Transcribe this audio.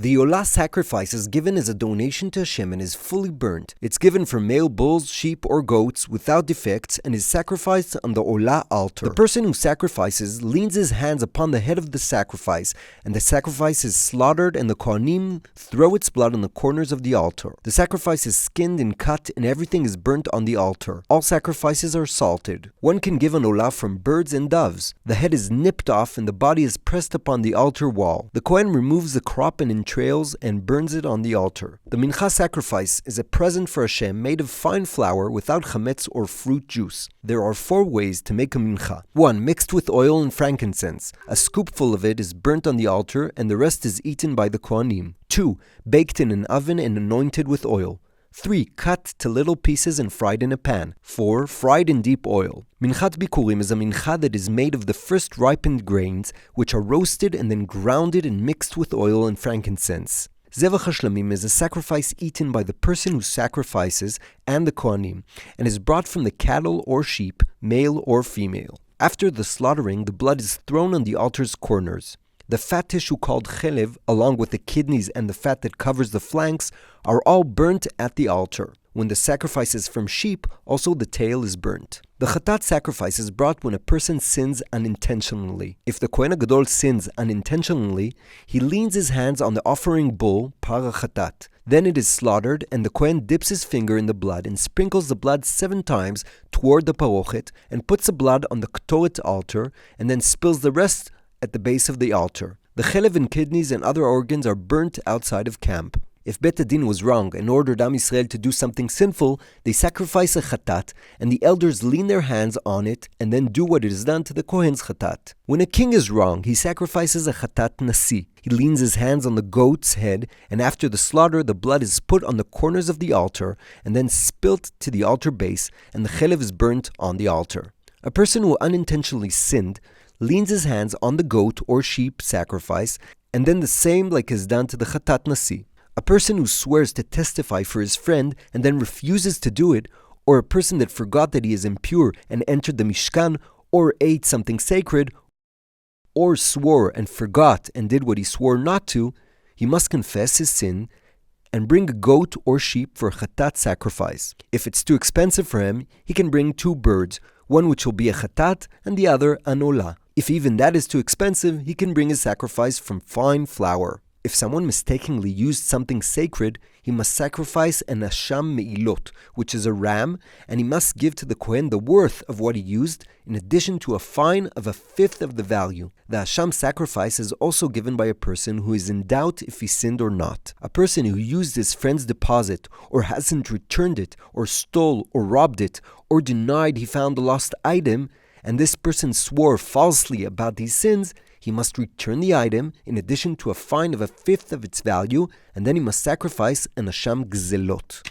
The olah sacrifice is given as a donation to Hashem and is fully burnt. It's given for male bulls, sheep, or goats without defects and is sacrificed on the olah altar. The person who sacrifices leans his hands upon the head of the sacrifice, and the sacrifice is slaughtered, and the Kohanim throw its blood on the corners of the altar. The sacrifice is skinned and cut, and everything is burnt on the altar. All sacrifices are salted. One can give an olah from birds and doves. The head is nipped off, and the body is pressed upon the altar wall. The Kohen removes the crop and entrails and burns it on the altar. The mincha sacrifice is a present for Hashem made of fine flour without chametz or fruit juice. There are 4 ways to make a mincha. 1. Mixed with oil and frankincense. A scoopful of it is burnt on the altar and the rest is eaten by the Kohanim. 2. Baked in an oven and anointed with oil. 3. Cut to little pieces and fried in a pan. 4. Fried in deep oil. Minchat Bikurim is a mincha that is made of the first ripened grains, which are roasted and then grounded and mixed with oil and frankincense. Zevach HaShlamim is a sacrifice eaten by the person who sacrifices and the Kohanim, and is brought from the cattle or sheep, male or female. After the slaughtering, the blood is thrown on the altar's corners. The fat tissue called chelev, along with the kidneys and the fat that covers the flanks, are all burnt at the altar. When the sacrifice is from sheep, also the tail is burnt. The chatat sacrifice is brought when a person sins unintentionally. If the Kohen Gadol sins unintentionally, he leans his hands on the offering bull, para chatat. Then it is slaughtered, and the Kohen dips his finger in the blood and sprinkles the blood 7 times toward the parochet, and puts the blood on the ketoret altar, and then spills the rest at the base of the altar. The chelev and kidneys and other organs are burnt outside of camp. If Bet Hadin was wrong and ordered Am Yisrael to do something sinful, they sacrifice a chatat, and the elders lean their hands on it and then do what is done to the Kohen's chatat. When a king is wrong, he sacrifices a chatat nasi. He leans his hands on the goat's head, and after the slaughter, the blood is put on the corners of the altar and then spilt to the altar base, and the chelev is burnt on the altar. A person who unintentionally sinned leans his hands on the goat or sheep sacrifice, and then the same like is done to the chatat nasi. A person who swears to testify for his friend and then refuses to do it, or a person that forgot that he is impure and entered the Mishkan, or ate something sacred, or swore and forgot and did what he swore not to, he must confess his sin and bring a goat or sheep for a chatat sacrifice. If it's too expensive for him, he can bring 2 birds, one which will be a chatat and the other an olah. If even that is too expensive, he can bring a sacrifice from fine flour. If someone mistakenly used something sacred, he must sacrifice an asham me'ilot, which is a ram, and he must give to the Kohen the worth of what he used, in addition to a fine of 1/5 of the value. The asham sacrifice is also given by a person who is in doubt if he sinned or not. A person who used his friend's deposit, or hasn't returned it, or stole or robbed it, or denied he found a lost item, and this person swore falsely about these sins, he must return the item in addition to a fine of 1/5 of its value, and then he must sacrifice an asham gzelot.